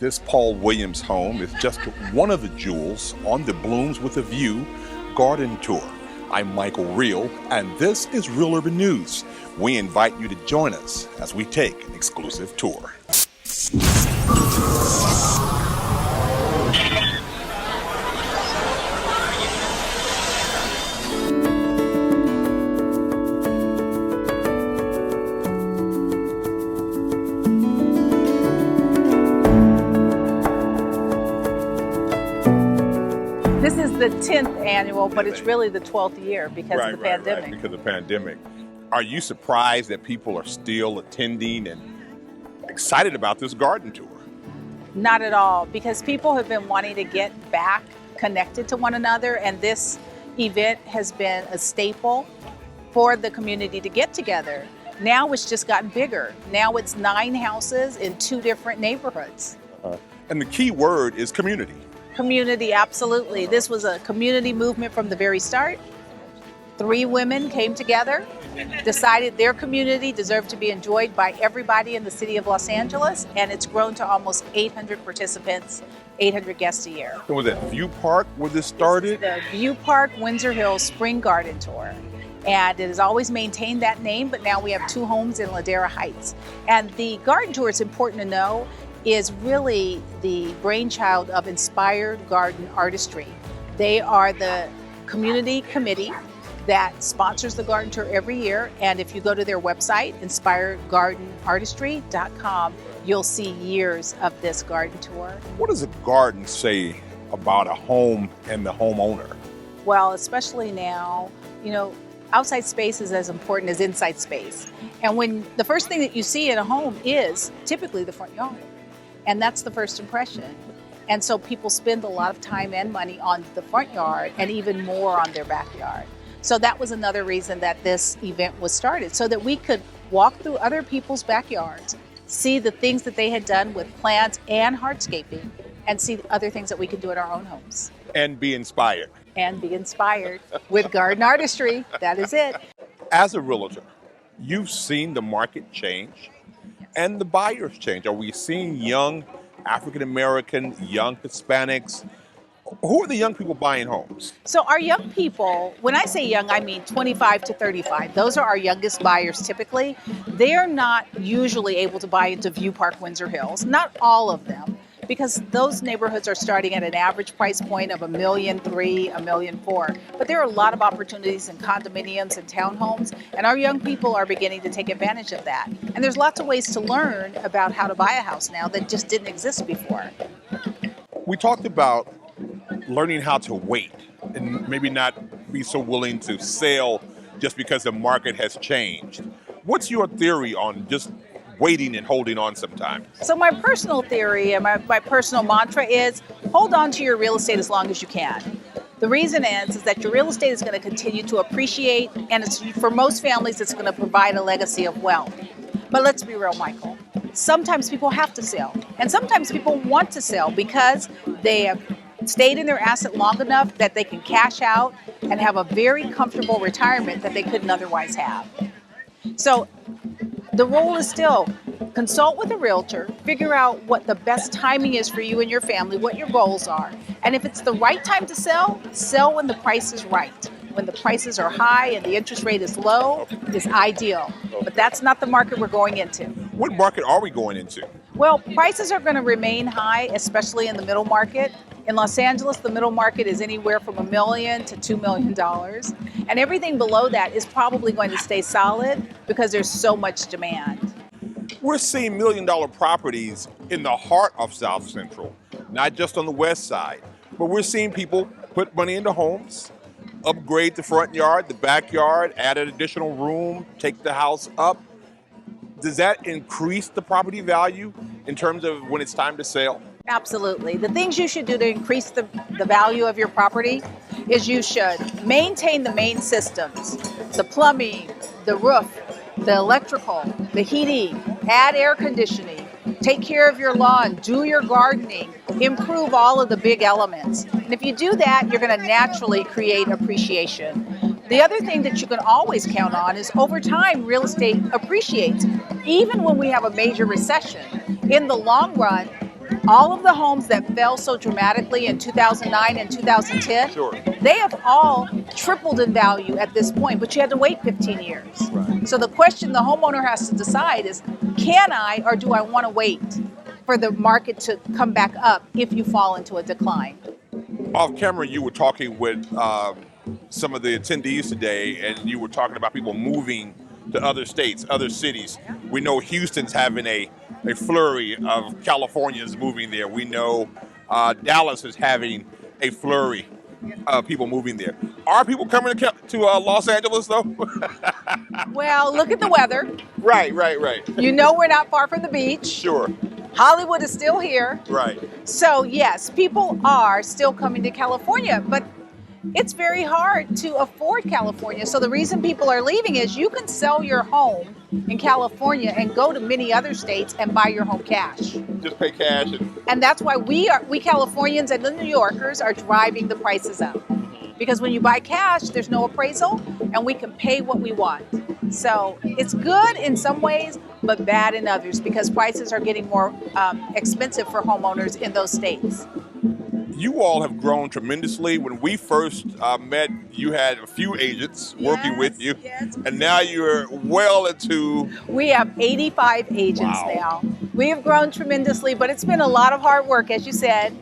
This Paul Williams home is just one of the jewels on the Blooms with a View garden tour. I'm Michael Reel, and this is Real Urban News. We invite you to join us as we take an exclusive tour. This is the 10th annual, but it's really the 12th year because of the pandemic. Right, because of the pandemic. Are you surprised that people are still attending and excited about this garden tour? Not at all, because people have been wanting to get back connected to one another, and this event has been a staple for the community to get together. Now it's just gotten bigger. Now it's 9 houses in 2 different neighborhoods. And the key word is community. Community, absolutely. This was a community movement from the very start. 3 women came together, decided their community deserved to be enjoyed by everybody in the city of Los Angeles, and it's grown to almost 800 participants, 800 guests a year. So was that View Park where this started? This is the View Park-Windsor Hills Spring Garden Tour. And it has always maintained that name, but now we have 2 homes in Ladera Heights. And the garden tour, it's important to know, is really the brainchild of Inspired Garden Artistry. They are the community committee that sponsors the garden tour every year. And if you go to their website, inspiredgardenartistry.com, you'll see years of this garden tour. What does a garden say about a home and the homeowner? Well, especially now, outside space is as important as inside space. And when the first thing that you see in a home is typically the front yard. And that's the first impression. And so people spend a lot of time and money on the front yard and even more on their backyard. So that was another reason that this event was started, so that we could walk through other people's backyards, see the things that they had done with plants and hardscaping, and see other things that we could do in our own homes. And be inspired. And be inspired with garden artistry. That is it. As a realtor, you've seen the market change and the buyers change. Are we seeing young African-American, young Hispanics? Who are the young people buying homes? So our young people, when I say young, I mean 25 to 35. Those are our youngest buyers typically. They're not usually able to buy into View Park-Windsor Hills. Not all of them, because those neighborhoods are starting at an average price point of $1.3 million, $1.4 million. But there are a lot of opportunities in condominiums and townhomes, and our young people are beginning to take advantage of that. And there's lots of ways to learn about how to buy a house now that just didn't exist before. We talked about learning how to wait and maybe not be so willing to sell just because the market has changed. What's your theory on just waiting and holding on sometimes? So my personal theory and my personal mantra is hold on to your real estate as long as you can. The reason is that your real estate is going to continue to appreciate, and for most families it's going to provide a legacy of wealth. But let's be real, Michael. Sometimes people have to sell, and sometimes people want to sell because they have stayed in their asset long enough that they can cash out and have a very comfortable retirement that they couldn't otherwise have. So the role is still consult with a realtor, figure out what the best timing is for you and your family, what your goals are. And if it's the right time to sell, sell when the price is right. When the prices are high and the interest rate is low, is ideal. But that's not the market we're going into. What market are we going into? Well, prices are going to remain high, especially in the middle market. In Los Angeles, the middle market is anywhere from $1 million to $2 million. And everything below that is probably going to stay solid because there's so much demand. We're seeing $1 million properties in the heart of South Central, not just on the west side, but we're seeing people put money into homes, upgrade the front yard, the backyard, add an additional room, take the house up. Does that increase the property value in terms of when it's time to sell? Absolutely. The things you should do to increase the value of your property is you should maintain the main systems, the plumbing, the roof, the electrical, the heating, add air conditioning, take care of your lawn, do your gardening, improve all of the big elements. And if you do that, you're going to naturally create appreciation. The other thing that you can always count on is over time, real estate appreciates. Even when we have a major recession, in the long run, All of the homes that fell so dramatically in 2009 and 2010, Sure. they have all tripled in value at this point, but you had to wait 15 years. Right. So the question the homeowner has to decide is, can I or do I want to wait for the market to come back up if you fall into a decline? Off camera, you were talking with some of the attendees today, and you were talking about people moving to other states, other cities. We know Houston's having a flurry of Californians moving there. We know Dallas is having a flurry of people moving there. Are people coming to Los Angeles, though? Well, look at the weather. Right. You know we're not far from the beach. Sure. Hollywood is still here. Right. So yes, people are still coming to California, but it's very hard to afford California. So the reason people are leaving is you can sell your home in California and go to many other states and buy your home cash. Just pay cash. And that's why we Californians and the New Yorkers are driving the prices up. Because when you buy cash, there's no appraisal and we can pay what we want. So it's good in some ways, but bad in others because prices are getting more expensive for homeowners in those states. You all have grown tremendously. When we first met, you had a few agents working with you, yes. And now you're well into... We have 85 agents now. We have grown tremendously, but it's been a lot of hard work, as you said.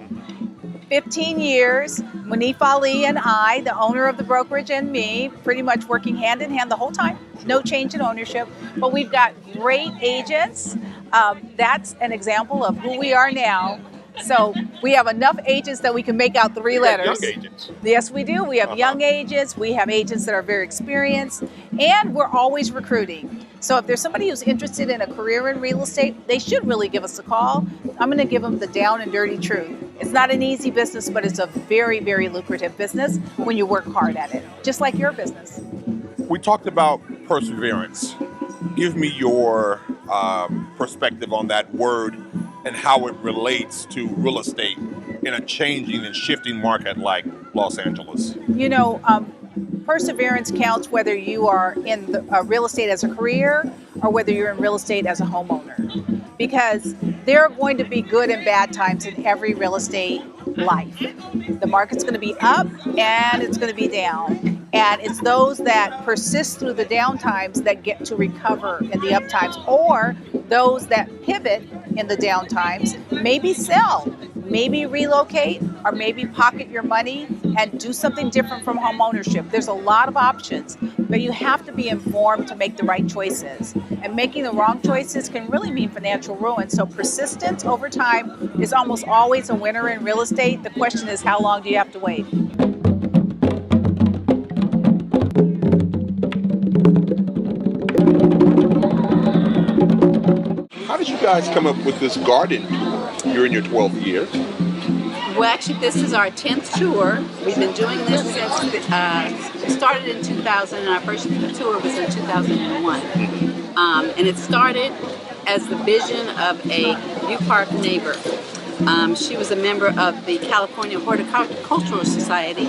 15 years, Munif Ali and I, the owner of the brokerage, and me, pretty much working hand in hand the whole time. No change in ownership, but we've got great agents. That's an example of who we are now. So we have enough agents that we can make out 3 letters. Young agents. Yes, we do. We have young agents. We have agents that are very experienced, and we're always recruiting. So if there's somebody who's interested in a career in real estate, they should really give us a call. I'm going to give them the down and dirty truth. It's not an easy business, but it's a very, very lucrative business when you work hard at it, just like your business. We talked about perseverance. Give me your perspective on that word and how it relates to real estate in a changing and shifting market like Los Angeles. You know, perseverance counts whether you are in real estate as a career or whether you're in real estate as a homeowner. Because there are going to be good and bad times in every real estate life. The market's going to be up and it's going to be down. And it's those that persist through the down times that get to recover in the up times, or those that pivot in the down times, maybe sell, maybe relocate, or maybe pocket your money and do something different from home ownership. There's a lot of options, but you have to be informed to make the right choices. And making the wrong choices can really mean financial ruin. So persistence over time is almost always a winner in real estate. The question is, how long do you have to wait? How did you guys come up with this garden tour? You're in your 12th year. Well, actually, this is our 10th tour. We've been doing this since we started in 2000, and our first tour was in 2001. And it started as the vision of a View Park neighbor. She was a member of the California Horticultural Society,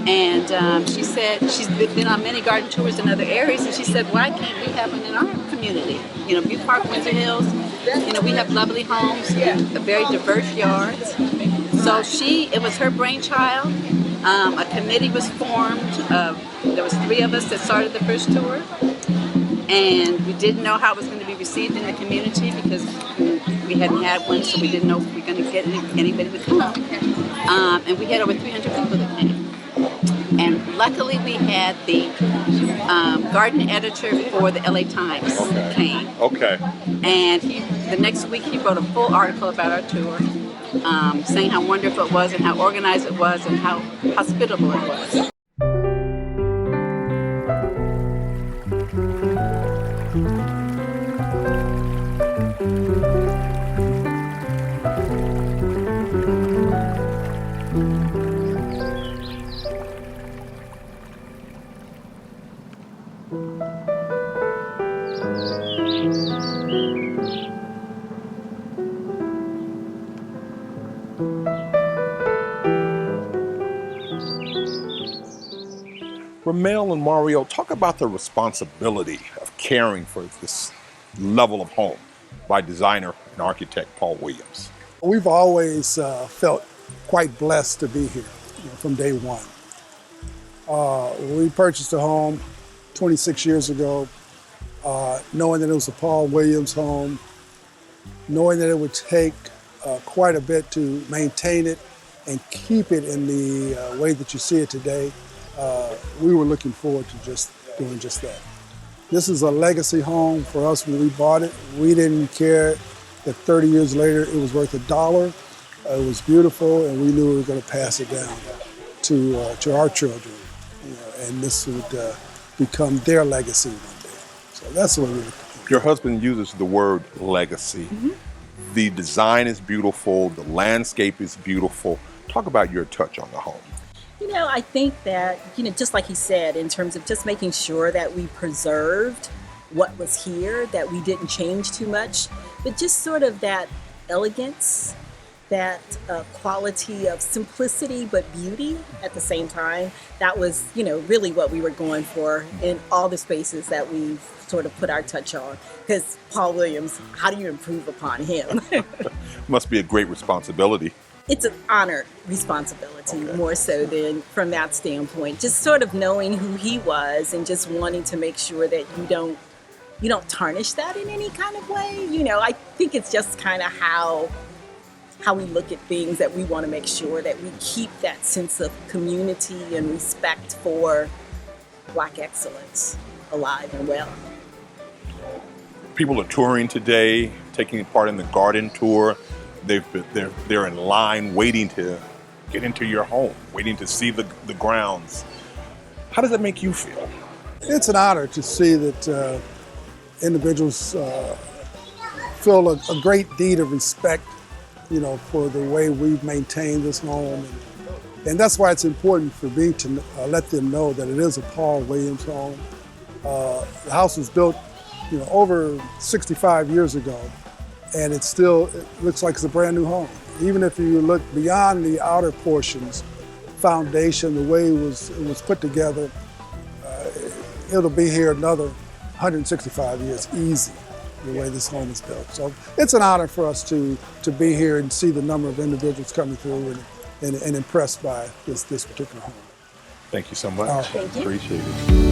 and she said she's been on many garden tours in other areas, and she said, why can't we have one in our community? You know, View Park-Windsor Hills, you know, we have lovely homes, very diverse yards. So it was her brainchild. A committee was formed. There was 3 of us that started the first tour. And we didn't know how it was going to be received in the community because we hadn't had one, so we didn't know if we were going to get anybody to come. And we had over 300 people that came. And luckily we had the garden editor for the LA Times came. Okay. And the next week he wrote a full article about our tour, saying how wonderful it was and how organized it was and how hospitable it was. Ramel and Mario, talk about the responsibility of caring for this level of home by designer and architect Paul Williams. We've always felt quite blessed to be here from day one. We purchased a home 26 years ago, knowing that it was a Paul Williams home, knowing that it would take quite a bit to maintain it and keep it in the way that you see it today. We were looking forward to just doing just that. This is a legacy home for us. When we bought it, we didn't care that 30 years later it was worth $1. It was beautiful, and we knew we were going to pass it down to our children, and this would become their legacy one day. So that's what we were. Your husband uses the word legacy. The design is beautiful. The landscape is beautiful. Talk about your touch on the home. I think that, just like he said, in terms of just making sure that we preserved what was here, that we didn't change too much, but just sort of that elegance, that quality of simplicity but beauty at the same time. That was, really what we were going for in all the spaces that we've sort of put our touch on. Because Paul Williams, how do you improve upon him? Must be a great responsibility. It's an honored responsibility, more so than from that standpoint. Just sort of knowing who he was and just wanting to make sure that you don't tarnish that in any kind of way. I think it's just kind of how we look at things, that we want to make sure that we keep that sense of community and respect for Black excellence alive and well. People are touring today, taking part in the garden tour. They're in line waiting to get into your home, waiting to see the grounds. How does that make you feel? It's an honor to see that individuals feel a great deed of respect, for the way we've maintained this home. And that's why it's important for me to let them know that it is a Paul Williams home. The house was built, over 65 years ago, and it looks like it's a brand new home. Even if you look beyond the outer portions, foundation, the way it was put together, it'll be here another 165 years easy, the way this home is built. So it's an honor for us to be here and see the number of individuals coming through and impressed by this particular home. Thank you so much. Thank you. Appreciate it.